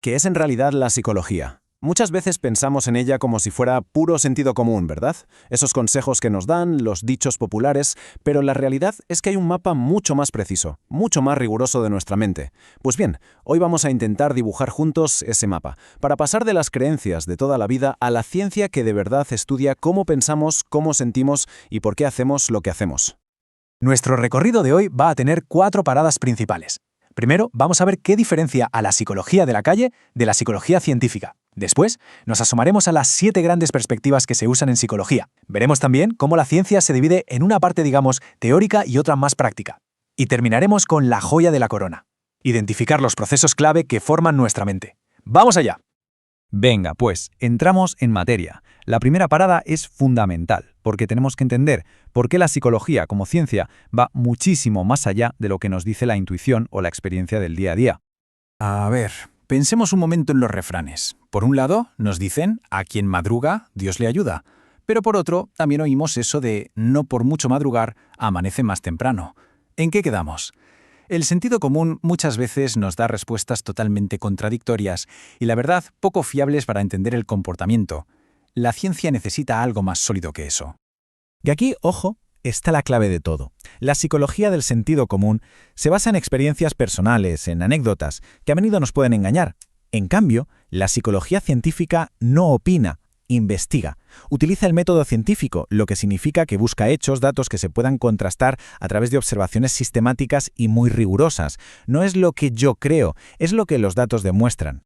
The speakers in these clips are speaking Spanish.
¿Qué es en realidad la psicología? Muchas veces pensamos en ella como si fuera puro sentido común, ¿verdad? Esos consejos que nos dan, los dichos populares, pero la realidad es que hay un mapa mucho más preciso, mucho más riguroso de nuestra mente. Pues bien, hoy vamos a intentar dibujar juntos ese mapa, para pasar de las creencias de toda la vida a la ciencia que de verdad estudia cómo pensamos, cómo sentimos y por qué hacemos lo que hacemos. Nuestro recorrido de hoy va a tener 4 paradas principales. Primero, vamos a ver qué diferencia a la psicología de la calle de la psicología científica. Después, nos asomaremos a las 7 grandes perspectivas que se usan en psicología. Veremos también cómo la ciencia se divide en una parte, digamos, teórica y otra más práctica. Y terminaremos con la joya de la corona: identificar los procesos clave que forman nuestra mente. ¡Vamos allá! Venga, pues, entramos en materia. La primera parada es fundamental, porque tenemos que entender por qué la psicología como ciencia va muchísimo más allá de lo que nos dice la intuición o la experiencia del día a día. A ver, pensemos un momento en los refranes. Por un lado, nos dicen, a quien madruga, Dios le ayuda. Pero por otro, también oímos eso de, no por mucho madrugar, amanece más temprano. ¿En qué quedamos? El sentido común muchas veces nos da respuestas totalmente contradictorias y, la verdad, poco fiables para entender el comportamiento. La ciencia necesita algo más sólido que eso. Y aquí, ojo, está la clave de todo. La psicología del sentido común se basa en experiencias personales, en anécdotas, que a menudo nos pueden engañar. En cambio, la psicología científica no opina, investiga. Utiliza el método científico, lo que significa que busca hechos, datos que se puedan contrastar a través de observaciones sistemáticas y muy rigurosas. No es lo que yo creo, es lo que los datos demuestran.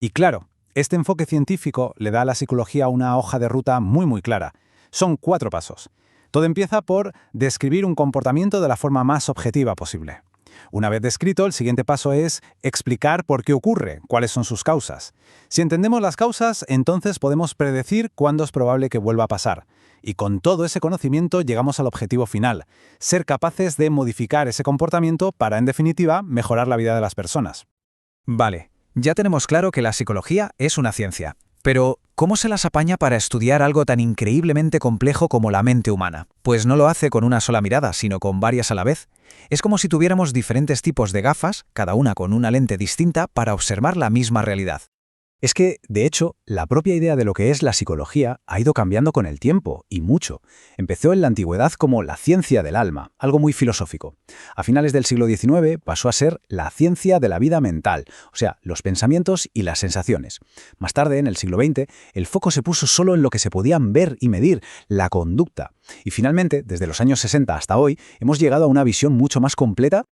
Y claro, este enfoque científico le da a la psicología una hoja de ruta muy clara. Son 4 pasos. Todo empieza por describir un comportamiento de la forma más objetiva posible. Una vez descrito, el siguiente paso es explicar por qué ocurre, cuáles son sus causas. Si entendemos las causas, entonces podemos predecir cuándo es probable que vuelva a pasar. Y con todo ese conocimiento llegamos al objetivo final: ser capaces de modificar ese comportamiento para, en definitiva, mejorar la vida de las personas. Vale, ya tenemos claro que la psicología es una ciencia. Pero, ¿cómo se las apaña para estudiar algo tan increíblemente complejo como la mente humana? Pues no lo hace con una sola mirada, sino con varias a la vez. Es como si tuviéramos diferentes tipos de gafas, cada una con una lente distinta, para observar la misma realidad. Es que, de hecho, la propia idea de lo que es la psicología ha ido cambiando con el tiempo, y mucho. Empezó en la antigüedad como la ciencia del alma, algo muy filosófico. A finales del siglo XIX pasó a ser la ciencia de la vida mental, o sea, los pensamientos y las sensaciones. Más tarde, en el siglo XX, el foco se puso solo en lo que se podían ver y medir, la conducta. Y finalmente, desde los años 60 hasta hoy, hemos llegado a una visión mucho más completa.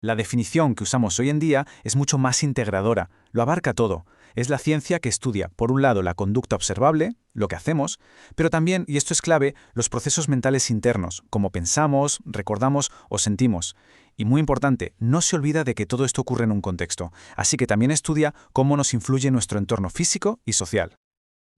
La definición que usamos hoy en día es mucho más integradora, lo abarca todo. Es la ciencia que estudia, por un lado, la conducta observable, lo que hacemos, pero también, y esto es clave, los procesos mentales internos, como pensamos, recordamos o sentimos. Y muy importante, no se olvida de que todo esto ocurre en un contexto, así que también estudia cómo nos influye nuestro entorno físico y social.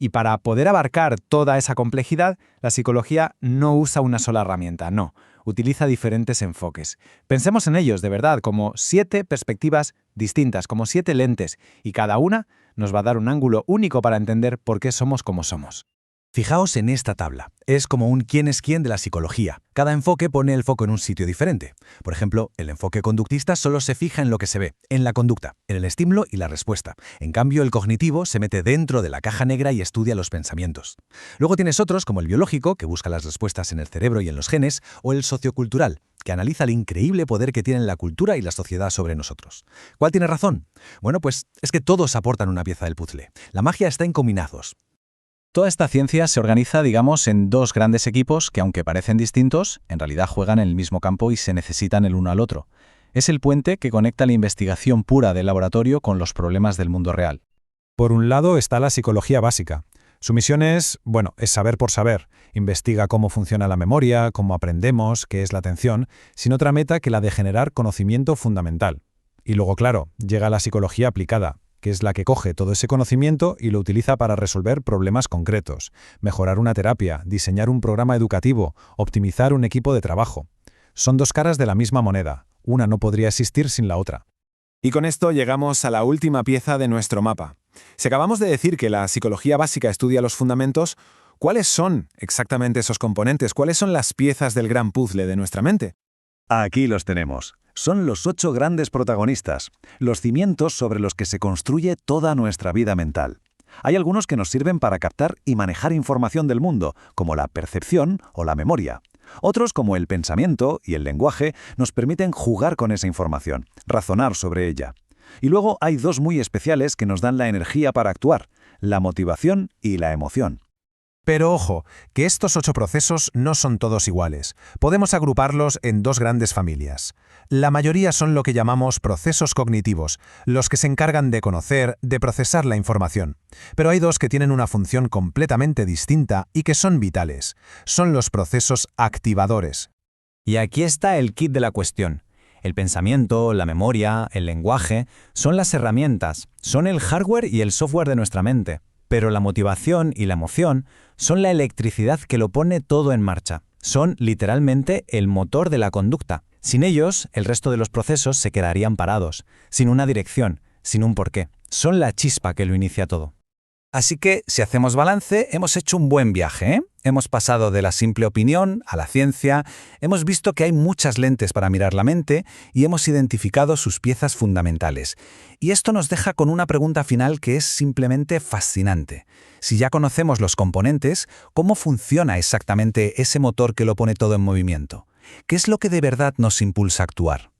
Y para poder abarcar toda esa complejidad, la psicología no usa una sola herramienta, no. Utiliza diferentes enfoques. Pensemos en ellos, de verdad, como 7 perspectivas distintas, como 7 lentes, y cada una nos va a dar un ángulo único para entender por qué somos como somos. Fijaos en esta tabla. Es como un quién es quién de la psicología. Cada enfoque pone el foco en un sitio diferente. Por ejemplo, el enfoque conductista solo se fija en lo que se ve, en la conducta, en el estímulo y la respuesta. En cambio, el cognitivo se mete dentro de la caja negra y estudia los pensamientos. Luego tienes otros, como el biológico, que busca las respuestas en el cerebro y en los genes, o el sociocultural, que analiza el increíble poder que tienen la cultura y la sociedad sobre nosotros. ¿Cuál tiene razón? Bueno, pues es que todos aportan una pieza del puzzle. La magia está en combinados. Toda esta ciencia se organiza, digamos, en 2 grandes equipos que, aunque parecen distintos, en realidad juegan en el mismo campo y se necesitan el uno al otro. Es el puente que conecta la investigación pura del laboratorio con los problemas del mundo real. Por un lado está la psicología básica. Su misión es saber por saber. Investiga cómo funciona la memoria, cómo aprendemos, qué es la atención, sin otra meta que la de generar conocimiento fundamental. Y luego, claro, llega la psicología aplicada, que es la que coge todo ese conocimiento y lo utiliza para resolver problemas concretos, mejorar una terapia, diseñar un programa educativo, optimizar un equipo de trabajo. Son 2 caras de la misma moneda. Una no podría existir sin la otra. Y con esto llegamos a la última pieza de nuestro mapa. Si acabamos de decir que la psicología básica estudia los fundamentos, ¿cuáles son exactamente esos componentes? ¿Cuáles son las piezas del gran puzzle de nuestra mente? Aquí los tenemos. Son los 8 grandes protagonistas, los cimientos sobre los que se construye toda nuestra vida mental. Hay algunos que nos sirven para captar y manejar información del mundo, como la percepción o la memoria. Otros, como el pensamiento y el lenguaje, nos permiten jugar con esa información, razonar sobre ella. Y luego hay 2 muy especiales que nos dan la energía para actuar, la motivación y la emoción. Pero ojo, que estos 8 procesos no son todos iguales. Podemos agruparlos en 2 grandes familias. La mayoría son lo que llamamos procesos cognitivos, los que se encargan de conocer, de procesar la información. Pero hay 2 que tienen una función completamente distinta y que son vitales. Son los procesos activadores. Y aquí está el kit de la cuestión. El pensamiento, la memoria, el lenguaje, son las herramientas, son el hardware y el software de nuestra mente. Pero la motivación y la emoción son la electricidad que lo pone todo en marcha. Son, literalmente, el motor de la conducta. Sin ellos, el resto de los procesos se quedarían parados, sin una dirección, sin un porqué. Son la chispa que lo inicia todo. Así que, si hacemos balance, hemos hecho un buen viaje, ¿eh? Hemos pasado de la simple opinión a la ciencia, hemos visto que hay muchas lentes para mirar la mente y hemos identificado sus piezas fundamentales. Y esto nos deja con una pregunta final que es simplemente fascinante. Si ya conocemos los componentes, ¿cómo funciona exactamente ese motor que lo pone todo en movimiento? ¿Qué es lo que de verdad nos impulsa a actuar?